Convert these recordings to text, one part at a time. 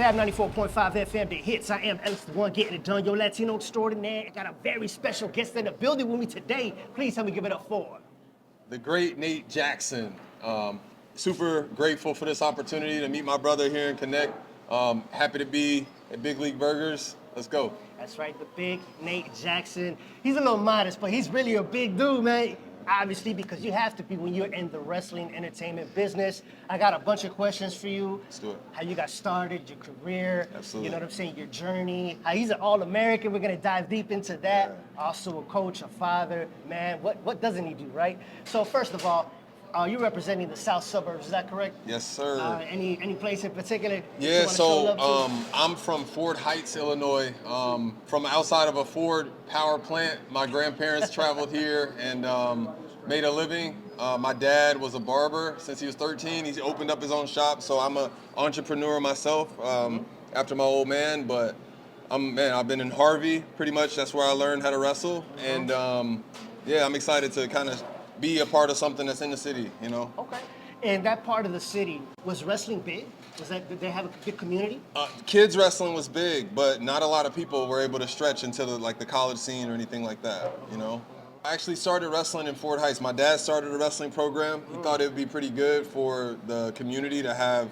Fab 94.5 FM, the hits. I am Alex the One, getting it done. Your Latino extraordinaire. I got a very special guest in the building with me today. Please help me give it up for the great Nate Jackson. Super grateful for this opportunity to meet my brother here and connect. Happy to be at Big League Burgers. Let's go. That's right, the big Nate Jackson. He's a little modest, but he's really a big dude, man. Obviously, because you have to be when you're in the wrestling entertainment business. I got a bunch of questions for you. Let's do it. How you got started, your career. Absolutely. You know what I'm saying, your journey. How he's an All-American. We're going to dive deep into that. Yeah. Also a coach, a father. Man, what doesn't he do, right? So first of all, you're representing the South Suburbs, is that correct? Yes, sir. Any place in particular that you Yeah, want to show so love to? I'm from Ford Heights, Illinois. From outside of a Ford power plant. My grandparents traveled here and made a living. My dad was a barber since he was 13. He's opened up his own shop, so I'm an entrepreneur myself after my old man. But I've been in Harvey pretty much. That's where I learned how to wrestle, and yeah, I'm excited to kind of be a part of something that's in the city, you know. Okay. And that part of the city, was wrestling big? Did they have a big community? Kids wrestling was big, but not a lot of people were able to stretch into the college scene or anything like that, you know. I actually started wrestling in Fort Heights. My dad started a wrestling program. He thought it would be pretty good for the community to have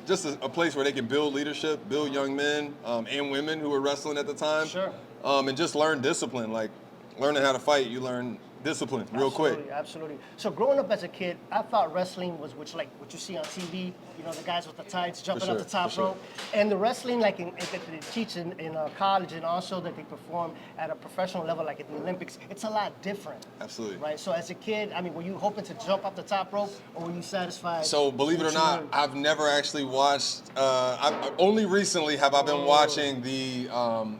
just a place where they can build leadership, build young men and women who were wrestling at the time. Sure. And just learn discipline. Like learning how to fight, you learn discipline real quick. Absolutely. So growing up as a kid, I thought wrestling was like what you see on TV, you know, the guys with the tights jumping up the top rope. And the wrestling that they teach in college and also that they perform at a professional level, like at the Olympics, it's a lot different. Absolutely. Right? So as a kid, I mean, were you hoping to jump up the top rope or were you satisfied? So believe it or not, I've never actually watched, only recently have I been watching the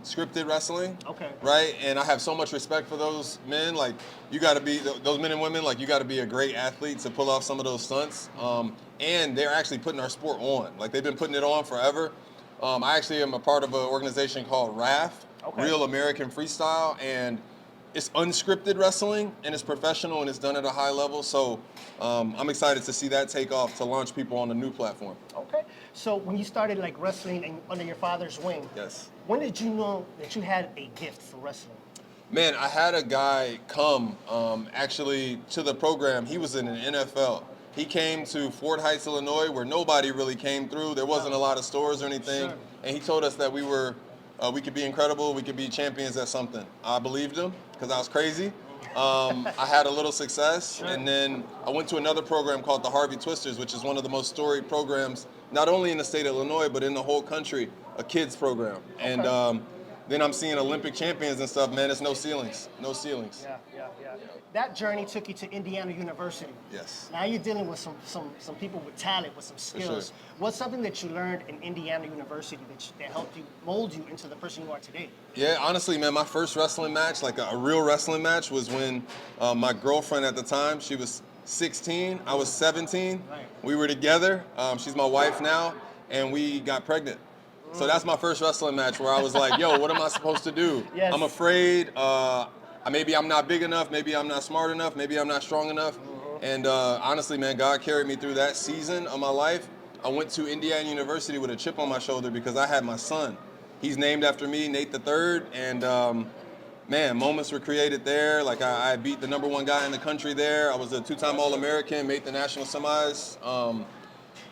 scripted wrestling. Okay. Right? And I have so much respect for those men. Like, you got to be, those men and women, like, you got to be a great athlete to pull off some of those stunts. And they're actually putting our sport on. Like, they've been putting it on forever. I actually am a part of an organization called RAF, Real American Freestyle, and it's unscripted wrestling, and it's professional, and it's done at a high level. So I'm excited to see that take off to launch people on a new platform. Okay. So when you started like wrestling under your father's wing, Yes. when did you know that you had a gift for wrestling? Man, I had a guy come actually to the program. He was in an NFL. He came to Fort Heights, Illinois, where nobody really came through. There wasn't a lot of stores or anything. Sure. And he told us that we we could be incredible, we could be champions at something. I believed him because I was crazy. I had a little success, and then I went to another program called the Harvey Twisters, which is one of the most storied programs, not only in the state of Illinois, but in the whole country, a kids program. Okay. And then I'm seeing Olympic champions and stuff, man. It's no ceilings, no ceilings. Yeah. That journey took you to Indiana University. Yes. Now you're dealing with some people with talent, with some skills. Sure. What's something that you learned in Indiana University that helped you mold you into the person you are today? Yeah, honestly, man, my first wrestling match, like a real wrestling match, was when my girlfriend at the time, she was 16, I was 17. Right. We were together. She's my wife now, and we got pregnant. So that's my first wrestling match where I was like, yo, what am I supposed to do? Yes. I'm afraid. Maybe I'm not big enough. Maybe I'm not smart enough. Maybe I'm not strong enough. And honestly, man, God carried me through that season of my life. I went to Indiana University with a chip on my shoulder because I had my son. He's named after me, Nate the Third. And man, moments were created there. Like I beat the #1 guy in the country there. I was a 2-time All-American, made the national semis.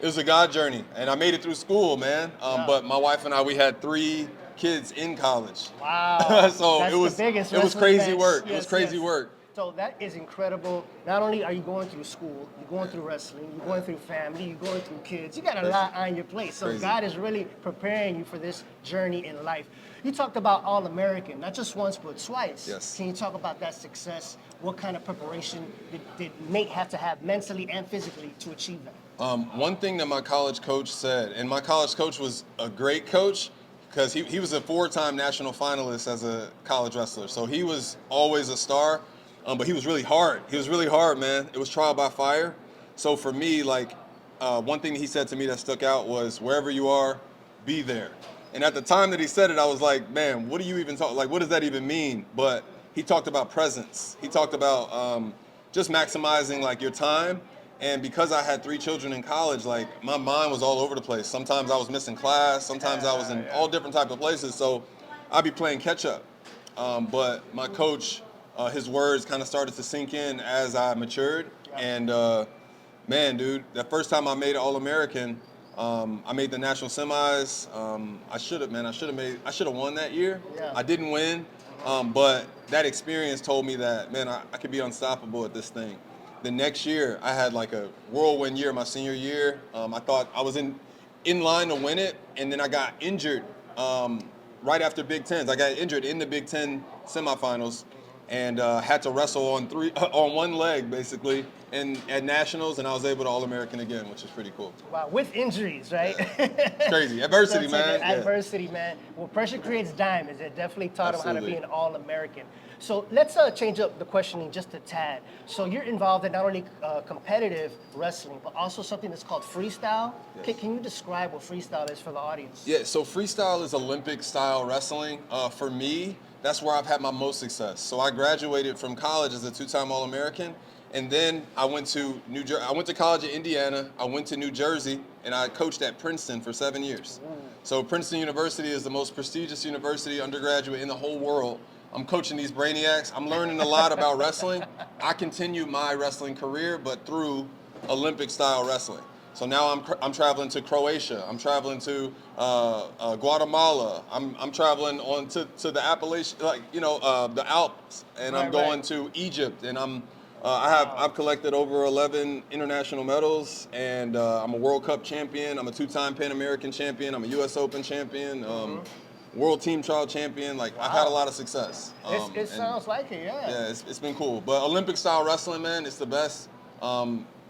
It was a God journey, and I made it through school, man. But my wife and I, we had 3 kids in college. Wow. So That's it was the biggest it was crazy match. work. Yes, it was crazy yes. work. So that is incredible. Not only are you going through school, you're going through wrestling, you're going through family, you're going through kids. You got a lot on your plate. So Crazy. God is really preparing you for this journey in life. You talked about All-American, not just once, but twice. Yes. Can you talk about that success? What kind of preparation did Nate have to have mentally and physically to achieve that? One thing that my college coach said, and my college coach was a great coach because he was a 4-time national finalist as a college wrestler. So he was always a star, but he was really hard. He was really hard, man. It was trial by fire. So for me, like, one thing he said to me that stuck out was, wherever you are, be there. And at the time that he said it, I was like, man, what do you even talk, like, what does that even mean? But he talked about presence. He talked about just maximizing, like, your time And because I had 3 children in college, like my mind was all over the place. Sometimes I was missing class. Sometimes I was in all different type of places. So I'd be playing catch up. But my coach, his words kind of started to sink in as I matured. And man, dude, that first time I made an All-American, I made the national semis. I should have won that year. Yeah. I didn't win, but that experience told me that, man, I could be unstoppable at this thing. The next year, I had like a whirlwind year, my senior year. I thought I was in line to win it, and then I got injured right after Big Tens. I got injured in the Big Ten semifinals, and had to wrestle on one leg basically at nationals, and I was able to All-American again, which is pretty cool. Wow, with injuries, right? It's crazy. Adversity, That's man. like adversity, man. Well, pressure creates diamonds. It definitely taught him how to be Absolutely. an All-American. So let's change up the questioning just a tad. So you're involved in not only competitive wrestling, but also something that's called freestyle. Yes. Can you describe what freestyle is for the audience? Yeah, so freestyle is Olympic style wrestling. For me, that's where I've had my most success. So I graduated from college as a 2-time All-American, and then I went to New Jersey. I went to college in Indiana. I went to New Jersey, and I coached at Princeton for 7 years. So Princeton University is the most prestigious university undergraduate in the whole world. I'm coaching these brainiacs. I'm learning a lot about wrestling. I continue my wrestling career, but through Olympic style wrestling. So now I'm traveling to Croatia. I'm traveling to Guatemala. I'm traveling on to the Appalachian, the Alps, and I'm going to Egypt. And I've collected over 11 international medals, and I'm a World Cup champion. I'm a 2-time Pan American champion. I'm a U.S. Open champion. World Team Trial champion. Like, I've had a lot of success. It sounds like it, yeah. Yeah, it's been cool. But Olympic style wrestling, man, it's the best.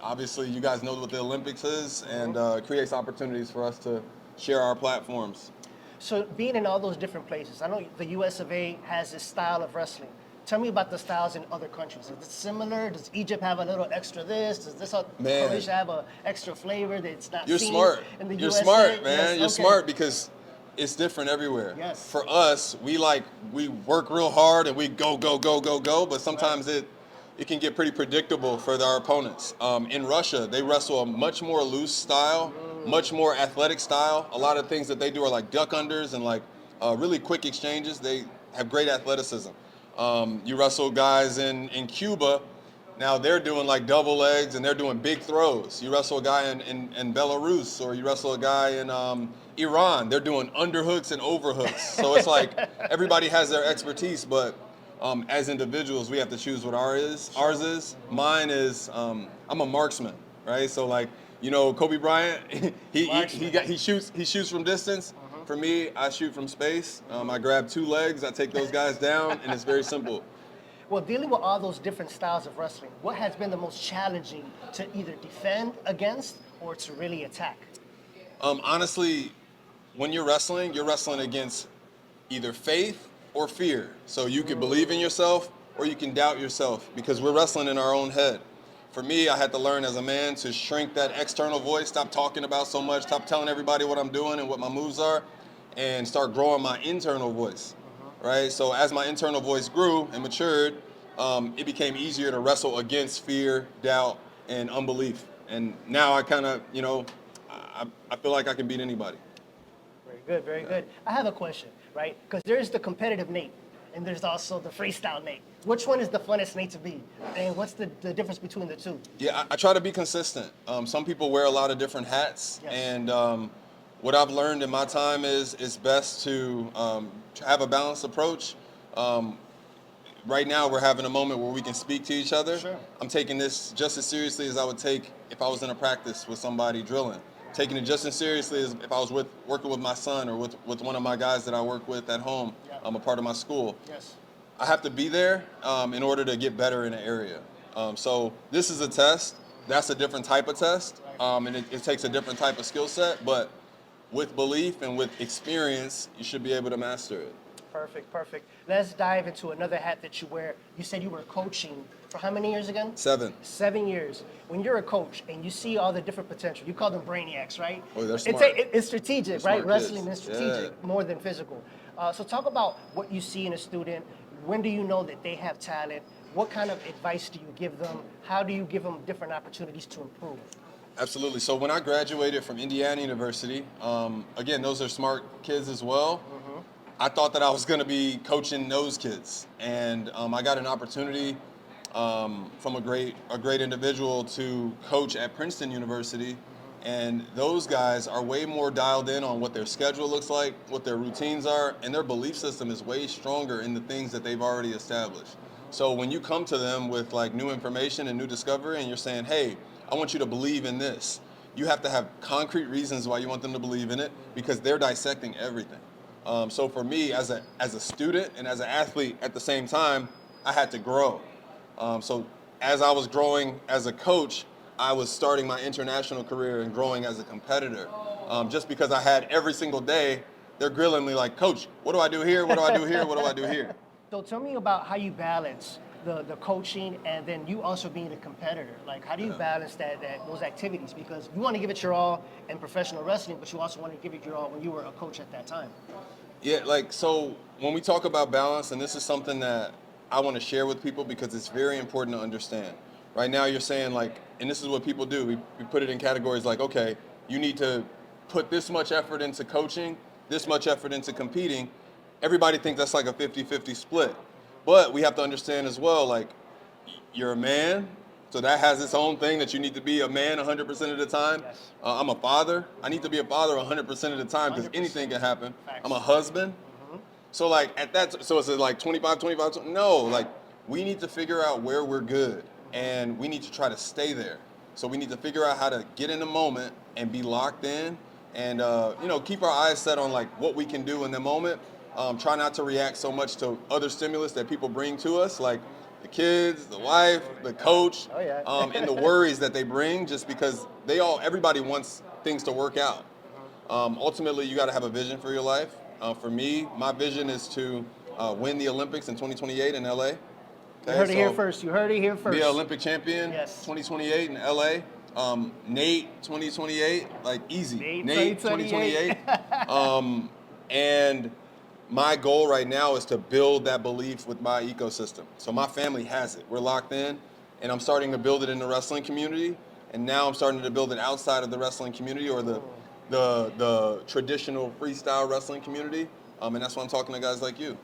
Obviously, you guys know what the Olympics is, and it creates opportunities for us to share our platforms. So being in all those different places, I know the US of A has this style of wrestling. Tell me about the styles in other countries. Is it similar? Does Egypt have a little extra this? Does this Croatia have an extra flavor that's not You're seen smart. in the You're USA? smart, man. Yes, You're okay. smart because it's different everywhere. Yes. For us, we work real hard and we go, but sometimes it can get pretty predictable for our opponents. In Russia, they wrestle a much more loose style, much more athletic style. A lot of things that they do are like duck unders and like really quick exchanges. They have great athleticism. You wrestle guys in Cuba, now they're doing like double legs and they're doing big throws. You wrestle a guy in Belarus, or you wrestle a guy in Iran, they're doing underhooks and overhooks. So it's like everybody has their expertise, but as individuals, we have to choose what ours is. Mine is I'm a marksman, right? So like, Kobe Bryant, he shoots from distance. For me, I shoot from space. I grab 2 legs, I take those guys down, and it's very simple. Well, dealing with all those different styles of wrestling, what has been the most challenging to either defend against or to really attack? Honestly, when you're wrestling against either faith or fear. So you can believe in yourself or you can doubt yourself, because we're wrestling in our own head. For me, I had to learn as a man to shrink that external voice, stop talking about so much, stop telling everybody what I'm doing and what my moves are, and start growing my internal voice, right? So as my internal voice grew and matured, it became easier to wrestle against fear, doubt, and unbelief. And now I kind of, I feel like I can beat anybody. Very good, very good. I have a question, right? Because there's the competitive Nate, and there's also the freestyle Nate. Which one is the funnest Nate to be? And what's the difference between the two? Yeah, I try to be consistent. Some people wear a lot of different hats, Yes. and what I've learned in my time is it's best to have a balanced approach. Right now, we're having a moment where we can speak to each other. Sure. I'm taking this just as seriously as I would take if I was in a practice with somebody drilling. Taking it just as seriously as if I was working with my son or with one of my guys that I work with at home. Yeah. I'm a part of my school. Yes. I have to be there in order to get better in an area. So this is a test. That's a different type of test, and it takes a different type of skill set. But with belief and with experience, you should be able to master it. Perfect, perfect. Let's dive into another hat that you wear. You said you were coaching for how many years again? 7. 7 years. When you're a coach and you see all the different potential, you call them brainiacs, right? Oh, they're It's, smart. it's strategic, They're right? smart Wrestling kids. is strategic more than physical. So talk about what you see in a student. When do you know that they have talent? what kind of advice do you give them? How do you give them different opportunities to improve? Absolutely. So when I graduated from Indiana University, again, those are smart kids as well. I thought that I was going to be coaching those kids, and I got an opportunity from a great individual to coach at Princeton University, and those guys are way more dialed in on what their schedule looks like, what their routines are, and their belief system is way stronger in the things that they've already established. So when you come to them with like new information and new discovery, and you're saying, "Hey, I want you to believe in this," you have to have concrete reasons why you want them to believe in it, because they're dissecting everything. So for me, as a student and as an athlete at the same time, I had to grow. So as I was growing as a coach, I was starting my international career and growing as a competitor. Just because I had every single day, they're grilling me like, "Coach, what do I do here? What do I do here? What do I do here?" So tell me about how you balance the coaching and then you also being a competitor. Like, how do you balance those activities? Because you want to give it your all in professional wrestling, but you also want to give it your all when you were a coach at that time. Yeah, like, so when we talk about balance, and this is something that I want to share with people because it's very important to understand. Right now, you're saying, like, and this is what people do, we put it in categories like, okay, you need to put this much effort into coaching, this much effort into competing. Everybody thinks that's like a 50-50 split. But we have to understand as well, like, you're a man, so that has its own thing that you need to be a man 100% of the time. Yes. I'm a father. I need to be a father 100% of the time because 100%. anything can happen. Facts. I'm a husband. So like at that, so is it like 25, 25? No, like we need to figure out where we're good and we need to try to stay there. So we need to figure out how to get in the moment and be locked in and, keep our eyes set on like what we can do in the moment. Try not to react so much to other stimulus that people bring to us, like the kids, the wife, the coach, Oh, yeah. and the worries that they bring just because everybody wants things to work out. Ultimately, you got to have a vision for your life. For me, my vision is to win the Olympics in 2028 in LA. Okay, You heard it here so first. You heard it here first. be an Olympic champion, Yes. 2028 in LA. Nate, 2028, like easy. Nate, 2028. And my goal right now is to build that belief with my ecosystem. So my family has it. We're locked in, and I'm starting to build it in the wrestling community. And now I'm starting to build it outside of the wrestling community or the traditional freestyle wrestling community. And that's why I'm talking to guys like you.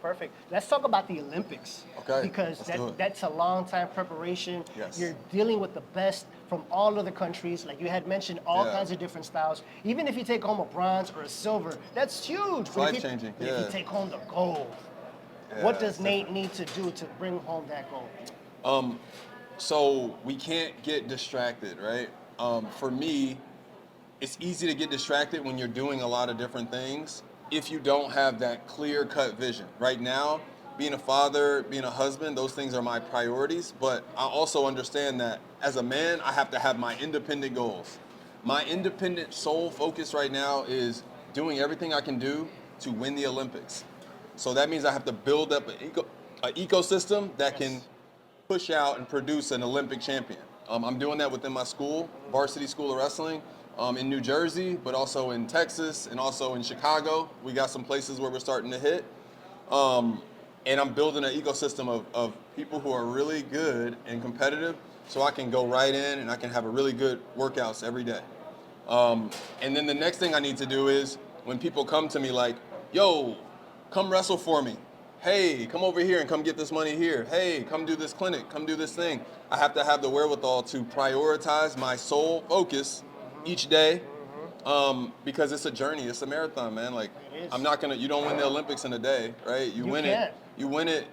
Perfect. Let's talk about the Olympics. Okay, Because let's do it. that's a long time preparation. Yes. You're dealing with the best from all of the countries. Like you had mentioned, all Yeah. kinds of different styles. Even if you take home a bronze or a silver, that's huge. It's But if you- life-changing, but If yeah. you take home the gold, Yeah, what does it's Nate need to do to bring home that gold? So we can't get distracted, right? For me, it's easy to get distracted when you're doing a lot of different things if you don't have that clear-cut vision. Right now, being a father, being a husband, those things are my priorities, but I also understand that as a man, I have to have my independent goals. My independent sole focus right now is doing everything I can do to win the Olympics. So that means I have to build up an ecosystem that can push out and produce an Olympic champion. I'm doing that within my school, Varsity School of Wrestling, in New Jersey, but also in Texas and also in Chicago. We got some places where we're starting to hit. And I'm building an ecosystem of people who are really good and competitive so I can go right in and I can have a really good workouts every day. And then the next thing I need to do is when people come to me like, "Yo, come wrestle for me. Hey, come over here and come get this money here. Hey, come do this clinic, come do this thing." I have to have the wherewithal to prioritize my sole focus each day because it's a journey, it's a marathon, man. Like, It is. you don't win the Olympics in a day, right? You can't. You win it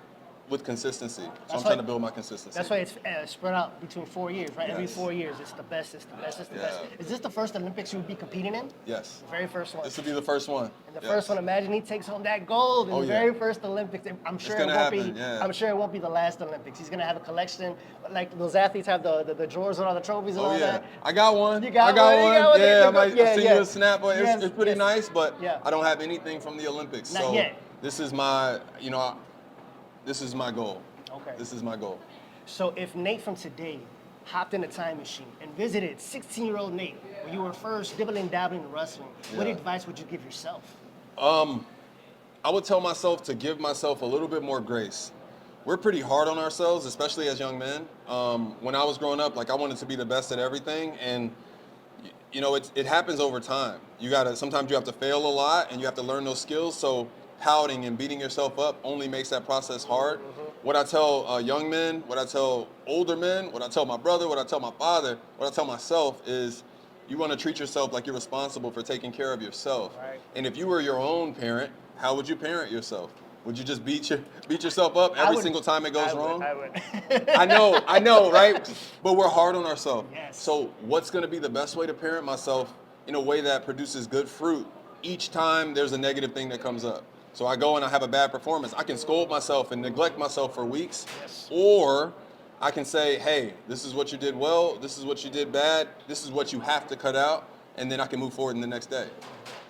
with consistency. So That's I'm trying why- to build my consistency. That's why it's spread out between 4 years, right? Every Yes. 4 years, it's the best, it's the best, it's the best. Yeah. Is this the first Olympics you would be competing in? Yes. The very first one. This will be the first one. And the Yes. first one, imagine he takes home that gold in Oh, the yeah. very first Olympics. I'm sure it gonna won't happen, be. yeah. I'm sure it won't be the last Olympics. He's gonna have a collection, like those athletes have the drawers with all the trophies and Oh all yeah, that. I got one. You got I got one? You one. got one? Yeah, I Yeah, might yeah, send yeah. you a snap. But Yes, it's pretty yes. nice. But Yeah. I don't have anything from the Olympics. Not so yet. this is my, this is my goal. Okay. This is my goal. So if Nate from today hopped in a time machine and visited 16-year-old Nate when you were first dibbling dabbling in wrestling, what Yeah. advice would you give yourself? I would tell myself to give myself a little bit more grace. we're pretty hard on ourselves, especially as young men. When I was growing up, like I wanted to be the best at everything, and you know, it happens over time. Sometimes you have to fail a lot and you have to learn those skills. So pouting and beating yourself up only makes that process hard. What I tell young men, what I tell older men, what I tell my brother, what I tell my father, what I tell myself is you want to treat yourself like you're responsible for taking care of yourself. Right. And if you were your own parent, how would you parent yourself? Would you just beat yourself up every single time it goes wrong? I would. I know, right? But we're hard on ourselves. Yes. So what's going to be the best way to parent myself in a way that produces good fruit each time there's a negative thing that comes up? So I go and I have a bad performance. I can scold myself and neglect myself for weeks. Yes. Or I can say, hey, this is what you did well. This is what you did bad. This is what you have to cut out. And then I can move forward in the next day.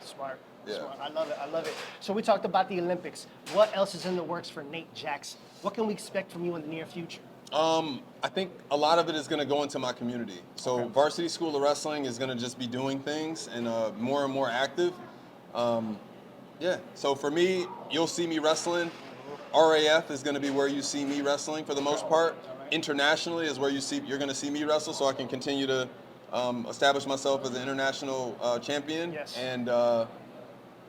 Smart. Yeah. Smart. I love it. So we talked about the Olympics. What else is in the works for Nate Jackson? What can we expect from you in the near future? I think a lot of it is going to go into my community. So Okay. Varsity School of Wrestling is going to just be doing things and more and more active. Yeah. So for me, you'll see me wrestling. RAF is going to be where you see me wrestling for the most part. Internationally is where you're going to see me wrestle, so I can continue to establish myself as an international champion. Yes. And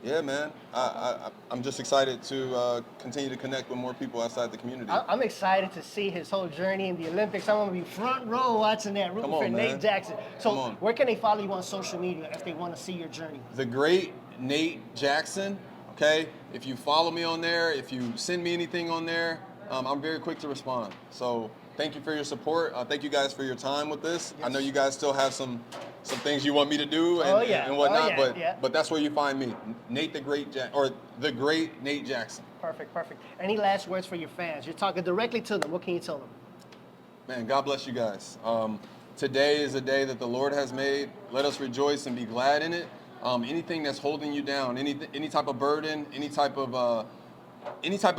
yeah, man, I'm just excited to continue to connect with more people outside the community. I'm excited to see his whole journey in the Olympics. I'm going to be front row watching that, rooting Come on, for man. Nate Jackson. So Come on. where can they follow you on social media if they want to see your journey? The great Nate Jackson, okay? If you follow me on there, if you send me anything on there, I'm very quick to respond. So thank you for your support. Thank you guys for your time with this. I know you guys still have some things you want me to do and whatnot, but that's where you find me, Nate the Great the Great Nate Jackson. Perfect. Any last words for your fans? You're talking directly to them. What can you tell them? Man, God bless you guys. Today is a day that the Lord has made. Let us rejoice and be glad in it. Anything that's holding you down, any type of burden, any type of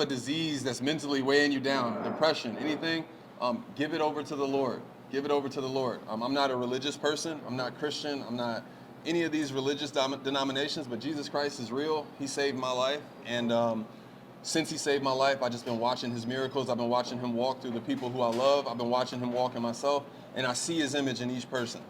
disease that's mentally weighing you down, depression, anything, give it over to the Lord. Give it over to the Lord. I'm not a religious person. I'm not Christian. I'm not any of these religious denominations, but Jesus Christ is real. He saved my life. And since he saved my life, I've just been watching his miracles. I've been watching him walk through the people who I love. I've been watching him walk in myself. And I see his image in each person.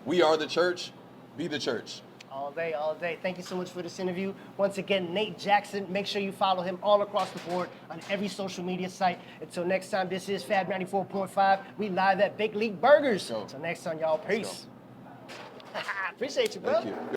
We are the church. Be the church. All day. Thank you so much for this interview. Once again, Nate Jackson. Make sure you follow him all across the board on every social media site. Until next time, this is Fab 94.5. We live at Big League Burgers. Go. Until next time, y'all. Peace. Appreciate you, bro. Thank you.